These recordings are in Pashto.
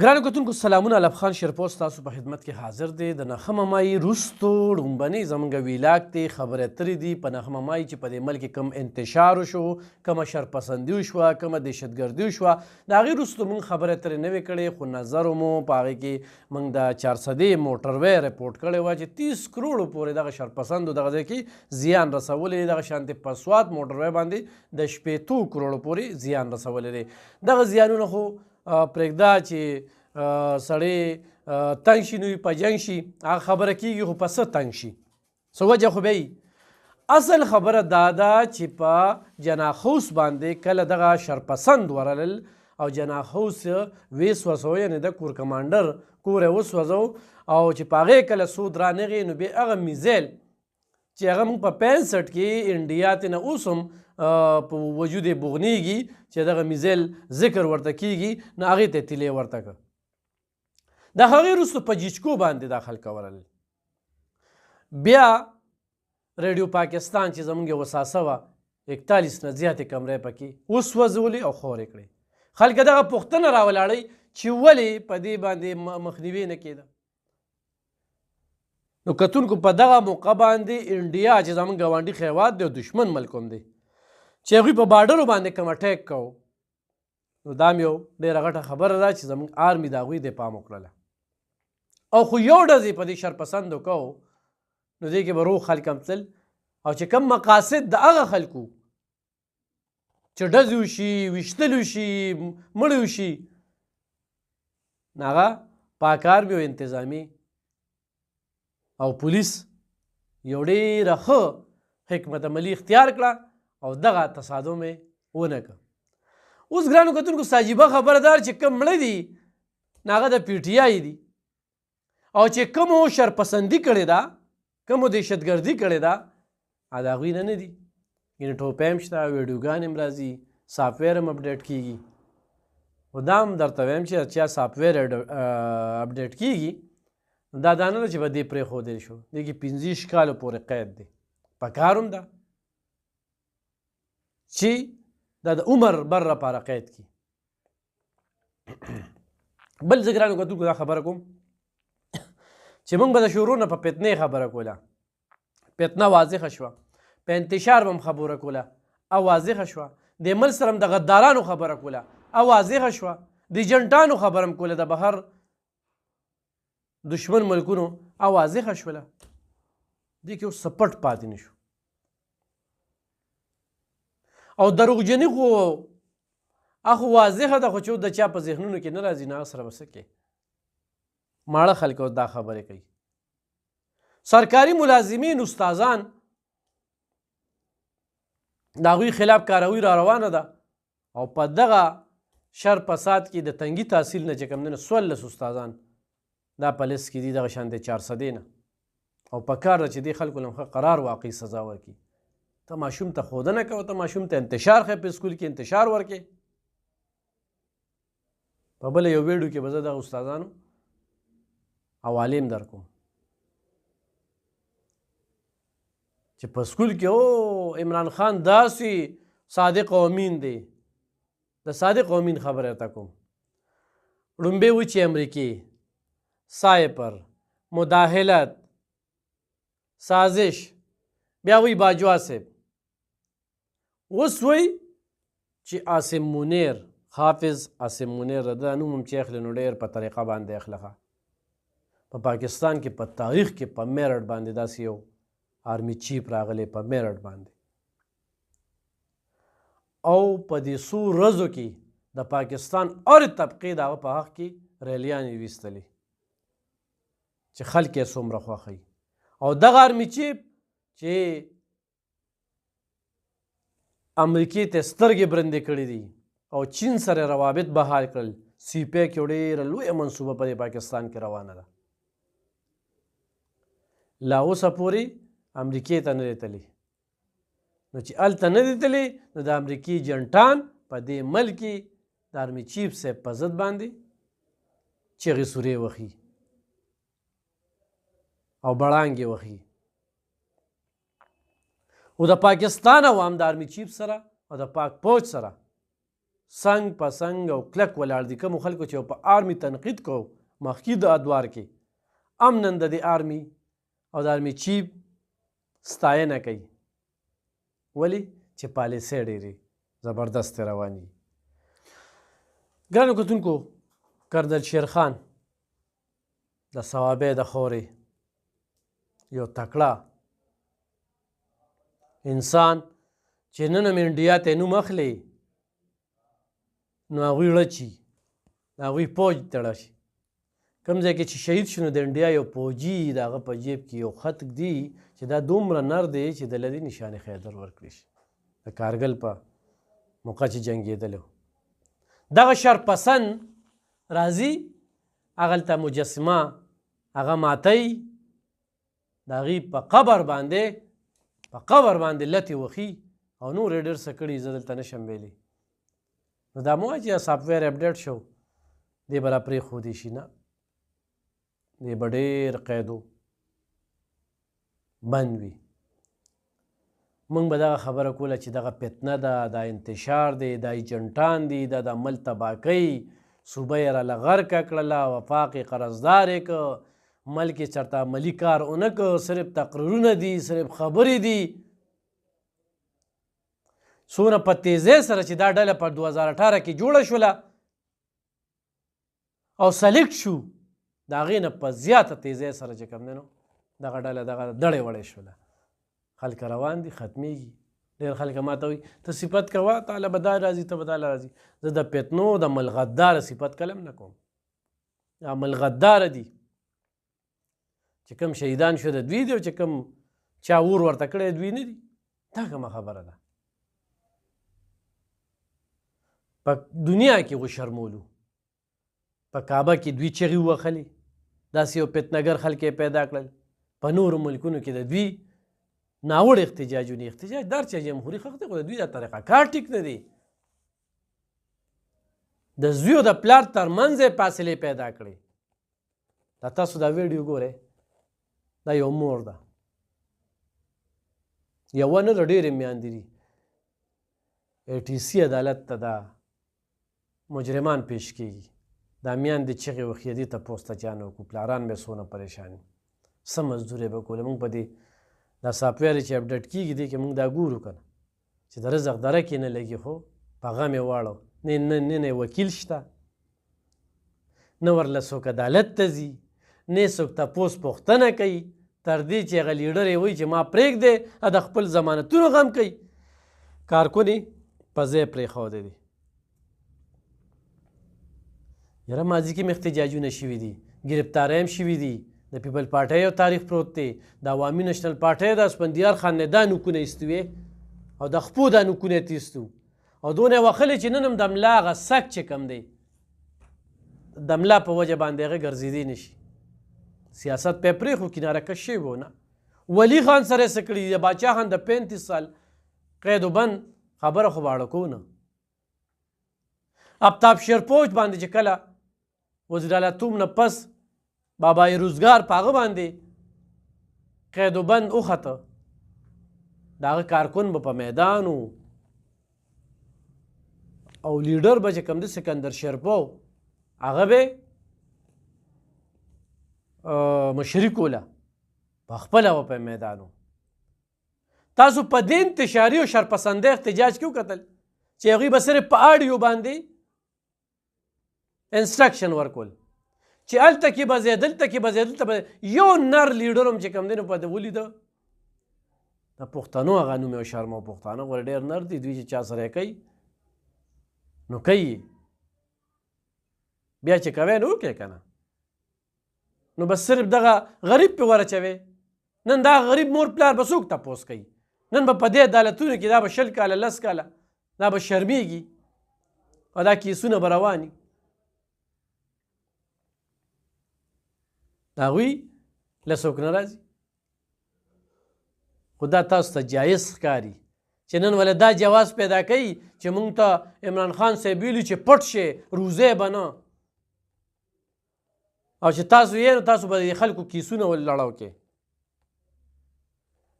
ګرانو کتونکو سلامونه، علب خان شیرپوست تاسو په خدمت کې حاضر دی. د نخښه مای وروستو ړومبنۍ زموږ ویلاګ دی خبرې اترې دي په نخښه مای چې په دې ملک کې کم انتشار وشو، کومه شرپسندي وشوه، کومه دهشتګردي وشوه. د هغې وروستو موږ خبرې اترې نه وې کړې، خو نظر مو په هغې کې موږ د 400 موټروی رپورټ کړی وه چې 30 کروړو پورې دغه شرپسندو دغه ځای کې زیان رسولی دی. دغه شانتې په سوات موټروی باندې د 80 کروړو پورې زیان رسولی دی. دغه زیانونه خو پرېږده چې سړی تنګ شي نو په جنګ شي، هغه خبره کېږي خو په څه تنګ شي، څه وجه خو به وي. اصل خبره دا ده چې په جناخوس باندې کله دغه شرپسند ورلل او جناخوس وسوځو، یعنې د کور کمانډر کور یې وسوځو او چې په هغې کله سود رانغی نو بیا هغه میزیل چې هغه موږ په 65 کې انډیا ته نه اوس هم په وجود یې بغنیږي چې دغه میزیل ذکر ورته کیږي، نو هغې ته تیلې ورته کړه. د هغې وروسته په جیچکو باندې دا خلک ورل. بیا ریډیو پاکستان چې زموږ یوه ساسه وه 41 نه زیاتې کمرې پکې وسوځولې او خورې کړې. خلک دغه پوښتنه راولاړئ چې ولې په دې باندې مخنیوي نه کېده. نو کتونکو په دغه موقع باندې انډیا چې زموږ ګاونډي هېواد دی او دشمن ملک هم دی چې هغوی په باډرو باندې کوم اټیک کوو، نو دا هم یو ډېره غټه خبره ده چې زموږ آرمي د هغوی د پام وکړله. او خو یو ډز یې په دې شرپسندو کوو نو دې کې به روغ خلک هم تلل، او چې کوم مقاصد د هغه خلکو چې ډز وشي، ویشتل وشي، مړه وشي، نو هغه پاک آرمي او انتظامي او پولیس یو ډېره ښه حکمت عملي اختیار کړه او دغه تصادم یې ونه کړه. اوس ګرانو کتونکو عجیبه خبره ده چې کوم مړه دي نو هغه د پي ټي آی دي، او چې کومو شرپسندي کړې ده، کومو دهشتګردي کړې ده، هغه د هغوی نه دي. یعنې ټوپۍ هم شته، ویډیوګانې هم راځي، سافټویر هم اپډیټ کېږي. خو دا هم درته وایم چې چا سافټویر اپډیټ کېږي دا نه ده چې به دې پرېښودلی شو، دې کې 25 کالو پورې قید دی. په کار هم ده چې دا د عمر بر لپاره قید کړي. بل زه ګرانو کتونکو دا خبره کوم چې موږ به د شروع نه په فتنې خبره کوله، فتنه واضحه شوه، په انتشار به هم خبره کوله او واضحه شوه، د ملک سره هم د غدارانو خبره کوله او واضحه شوه، د ایجنټانو خبره هم کوله، د بهر دشمن ملکونو او واضحه شوله. دې کې اوس څه پټ پاتې نه شو. او دروغجني خو هغه واضحه ده، خو چې د چا په ذهنونو کې نه راځي نه هغه سره به څه کوې. ماړه خلک اوس دا خبرې کوي. سرکاري ملازمین، استادان، د هغوی خلاف کاروي را روانه ده، او په دغه شر فساد کې د تنګي تحصیل نه چې کوم دی 14 استادان دا په لیست کې دي، دغه شان د 400 نه، او په کار ده چې دې خلکو له ښه قرار واقعي سزا ورکړي. ته ماشوم ته ښودنه کوه، ته ماشوم ته انتشار ښیې، په سکول کې انتشار ورکړې. په بله یو ویډیو کې به زه دغه استادانو حوالې هم در کوم چې په سکول کې عمران خان داسې صادق او امین دی. د صادق او امین خبره ورته کوم. ړومبې و چې امریکې، سایپر، مداخلت، سازش، بیا وی باجوا صاحب، اوس وی چې عاصم منیر، حافظ عاصم منیر د نوم هم چې اخلي نو ډېر په طریقه باندې اخلخه. په پاکستان کې په تاریخ کې په میرټ باندې داسې یو آرمي چیف راغلی، په میرټ باندې، او په دې څو ورځو کې د پاکستان هرې طبقې د هغه په حق کې ریلیانې ویستلې چې خلک یې څومره خوښوي. او دغه آرمي چیف چې امریکې ته سترګې برندې کړې دي او چین سره روابط بحال کړل، سی پی کې ډېره لویه منصوبه په پاکستان کې روانه ده. لا اوسه پورې امریکې ته نه دی تللی. نو چې هلته نه دی تللی نو د امریکې ایجنټان په دې ملک کې د آرمي چیف صاحب په ضد باندې چغې سورې وهي او بړانګې وهي. او د پاکستان عوام د آرمي چیف سره او د پاک فوج سره څنګ په څنګ او کلک ولاړ دي. کومو خلکو چې په آرمي تنقید کو مخکې د ادوار کې، هم نن د دې آرمي او د آرمي چیف ستاینه کوي. ولې؟ چې پالیسۍ ډېرې زبردست روان دي. ګرانو کتونکو، کرنل شیرخان د صوابۍ د خورې یو تکړه انسان چې نن هم انډیا ته نوم اخلي، نو هغوی ړچي، هغوی پوج تړه شي. کوم ځای کې چې شهید شو نو د انډیا یو پوجي د هغه په جیب کې یو خط دی چې دا دومره نر دی چې د لدې نشان خیدر ورکړی شي د کارګل په موقع چې جنګېدلی. دغه شرپسند راځي هغلته مجسمه هغه ماتوي، د هغې په قبر باندې لتې وخي او نور یې ډېر څه کړي، زه دلته نشم ویلی. نو دا مه وایه چې سافټویر اپډیټ شو دی به را پرېښودی شي، نه، دی به ډېر قیدو بند وي. موږ به دغه خبره کوله چې دغه فتنه ده، دا انتشار دی، دا ایجنټان دي، دا د عمل تباه کوي، صوبه یې راله غرقه کړله، وفاق یې قرضدار یې که، ملک یې چېرته عملي کار ونه که، صرف تقریرونه دي، صرف خبرې دي. څومره په تیزۍ سره چې دا ډله په 2018 کې جوړه شوله او سلیکټ شو، د هغې نه په زیاته تیزۍ سره چې کوم دی نو دغه ډله دغه دړې وړې شوله. خلک روان دي، ختمیږي. ډېر خلک ما ته وایي ته صفت کوه، تعالی به دا راځي، ته به دا راځي. زه د فتنو د ملغداره صفت کلم نه کوم. دا ملغداره دي چې کوم شهیدان شو د دوی دي، او چې کوم چا اور ورته کړی دوی نه دي. دا کومه خبره ده؟ په دنیا کې وشرمولو، په کعبه کې دوی چغې ووهلې، داسې یو فتنهګر خلک یې پیدا کړل. په نورو ملکونو کې د دوی ناوړ احتجاجونه، احتجاج دار چې جمهوري حق دی، خو د دوی دا طریقه کار ټیک نه دی. د زوی او د پلار ترمنځ یې فاصلې پیدا کړې. دا تاسو دا ویډیو ګورئ، دا یو مور ده، یوه نه ده، ډېرې میندې دي. ATC عدالت ته دا مجرمان پیش کیږي، دا میندې چغې وخي، دې تپوس ته چا نه وکړو، پلاران به څونه پریشان وي، څه مزدورۍ به کوله. موږ په دې دا سافټویر چې اپډیټ کېږي دې کې موږ دا ګورو که نه چې د رزق دره کې نه لګي، خو په غم یې واړو. نه وکیل شته، نه ورله څوک عدالت ته ځي، نه څوک تپوس پوښتنه کوي، تر دې چې هغه لیډر یې وایي چې ما پرېږدی، د خپل ضمانتونو غم کوي. کارکون یې په ځای پرېښودی دی. یاره ماضي کې مې احتجاجونه شوي دي، ګرفتارۍ هم شوي دي. د پیپل پارټۍ یو تاریخ پروت دی، د عوامي نشنل پارټۍ د اسفندیار خان نه دا نوکونه ایستوې او د خپو دا نوکونه یې تیستو، او دونه یې وښلې چې نن هم د ملا هغه سک چې کوم دی د ملا په وجه باندې هغه ګرځېدی نه شي. سیاست پې پرېښو، کناره کش شوی و نه. ولی خان سره یې څه کړي دي، د باچا خان د 35 سال قید و بند خبره خو به اړکو نه. آفتاب شیرپوش باندې چې کله وزیراعلیتوب نه پس بابای روزګار په هغه باندې قید و بند وخته، د هغه کارکون به په میدان و، او لیډر به چې کوم دی سکندر شیرپو، هغه به مشري کوله، په خپله به په میدان و. تاسو په دې انتشاري او شرپسندۍ احتجاج کې وکتل چې هغوی به صرف په آډیو باندې انسټرکشن ورکول چې هلته کې به ځې، دلته کې به ځې، دلته به یو نر لیډر هم چې کوم دی نو په ده ولیده. د پښتنو هغه نوم یې شرم، او پښتانه غوره ډېر نر دي، دوی چې چا سره یې کوي نو کوي، بیا چې کوی نو وکړې که نه، نو بس صرف دغه غریب پې ورچوې. نن دا غریب مور پلار به څوک تپوس کوي؟ نن به په دې عدالتونو کې دا به 20 کاله 10 کاله دا به شرمېږي، او دا کیسونه به رواني. د هغوی له څوک نه راځي، خو دا تاسو ته جایز ښکاري چې نن ولې دا جواز پیدا کوي چې موږ ته عمران خان صاحب ویلي چې پټ شئ، روزی به نه، او چې تاسو یې نو تاسو به د خلکو کیسونه ولې لړو کې،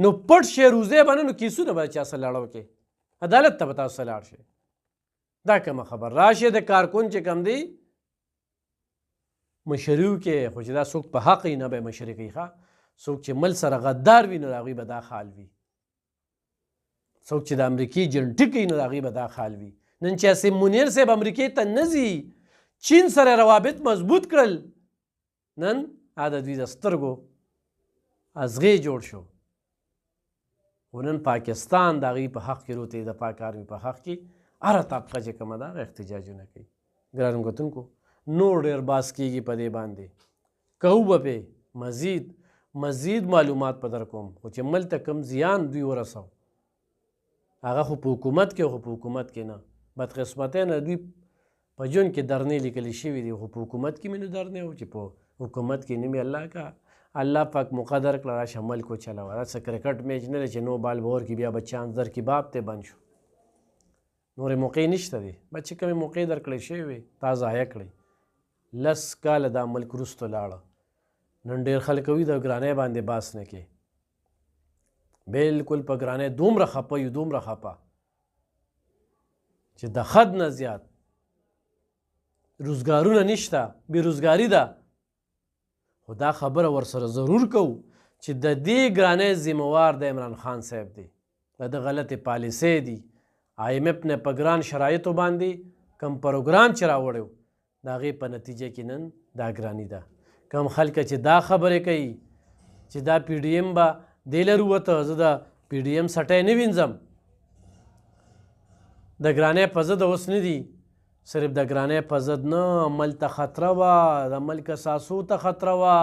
نو پټ شئ، روزی به نه، نو کیسونه به چا سره لړو کې، عدالت ته به تاسو لاړ شئ. دا کومه خبر راشه د کارکون چې کم دی مشري وکړي خو چې دا څوک په حق یې نه به یې مشري کوي ښه څوک چې مل سره غدار وي نو د هغوی به دا حال وي څوک چې د امریکې جنټي کوي نو د هغوی به دا حال وي نن چې اسیم منیر صاحب امریکې ته نه ځي چین سره روابط مضبوط کړل نن دا د دوی د سترګو ازغې جوړ شو خو نن پاکستان د هغوی په حق کې روتې د پاک آرمي په حق کې هره طبقه چې کومه ده هغه احتجاجونه کوي ګرانو کتونکو نور ډېر باس کېږي په دې باندې کوو به پې مزید معلومات په در کوم خو چې ملک ته کوم زیان دوی ورسو هغه خو په حکومت کې خو په حکومت کې نه بدقسمتۍ نه دوی په ژوند کې درنې لیکلې شوي دي خو په حکومت کې مې نو درنې و چې په حکومت کې نه مې الله کا الله پاک مقدر کړه راشه ملک وچلوه دا څه کرکټ میچ نه دی چې نو بال به ورکړي بیا به چانس درکړي باب ته بند شو نورې موقع نشته دی بس چې کومې موقع درکړی شوې وې تا ضایع کړئ 10 کاله دا ملک وروسته لاړه نن ډېر خلک وي د ګرانۍ باندې باس نه کې بلکل په ګرانۍ دومره خفه یو دومره خفه چې د حد نه زیات روزګارونه نشته بېروزګاري ده خو دا خبره ورسره ضرور کوو چې د دې ګرانۍ ذمهوار د عمران خان صاحب دی د ده غلطې پالیسۍ دي IMF نه په ګران شرایطو باندې کم پروګرام چې راوړی و د هغې په نتیجه کې نن دا ګراني ده کم خلکه چې دا خبرې کوي چې دا PDM به دې لر ووته زه د PDM سټی نه وینځم د ګرانۍ په ضد اوس نه دي صرف د ګرانۍ په ضد نه ملک ته خطره وه د ملک اساسو ته خطره وه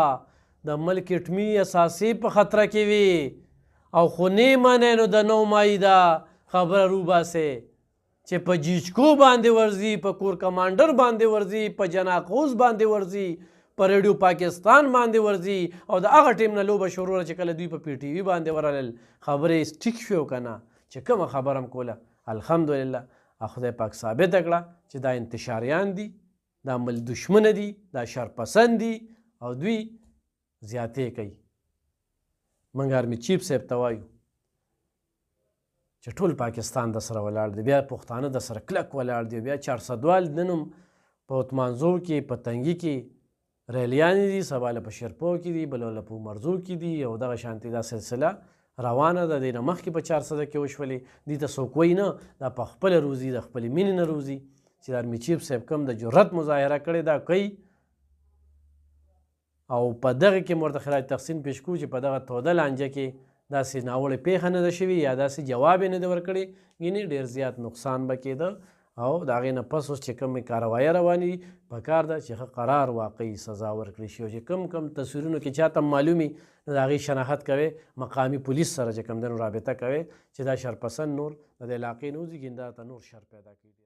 د ملک اټمي اساسې په خطره کې وي او خو نه منئ نو د نو مایده خبره روباسئ چې په جیچکو باندې ورځي په کور کمانډر باندې ورځي په جناقوس باندې ورځي په ریډیو پاکستان باندې ورځي او د هغه ټیم نه لوبه شروع چې کله دوی په PTV باندې ورغلل خبرې ټیک شو که نه چې کومه خبره م کوله الحمدلله خدای پاک ثابته کړه چې دا انتشاریان دي دا مل دشمنه دي دا شرپسند دي او دوی زیاتې کوي موږ آرمي چیف صاحب ته وایو چې ټول پاکستان د سره ولاړ دی بیا پښتانه د سره کلک ولاړ دی بیا 400 وال نن هم په اتمانزو کې په تنګي کې ریلیانې دي سبا له په شیرپو کې دي بله له په مرزو کې دي او دغه شانتې دا سلسله روانه ده دې نه مخکې په 400 کې وشولې دې ته څوک وایي نه دا په خپله روزي د خپلې مینې نه روزي چې د آرمي چیف صاحب کوم د جرأت مظاهره کړې دا کوي او په دغه کې م ورته خراج تحسین پیش کړو چې په دغه توده لانجه کې داسې ناوړې پیښه نه ده شوې یا داسې جواب یې نه ده ورکړی یعنې ډېر زیات نقصان به کېده او د هغې نه پس اوس چې کومې کاروایۍ روانې دي پکار ده چې ښه قرار واقعي سزا ورکړي شي او چې کم تصویرونو کې چاته معلومي نو د هغې شناخت کوئ مقامي پولیس سره چې کوم دی نو رابطه کوئ چې دا شرپسند نور د دې علاقې نه وځي ګینده ته نور شر پیدا کوي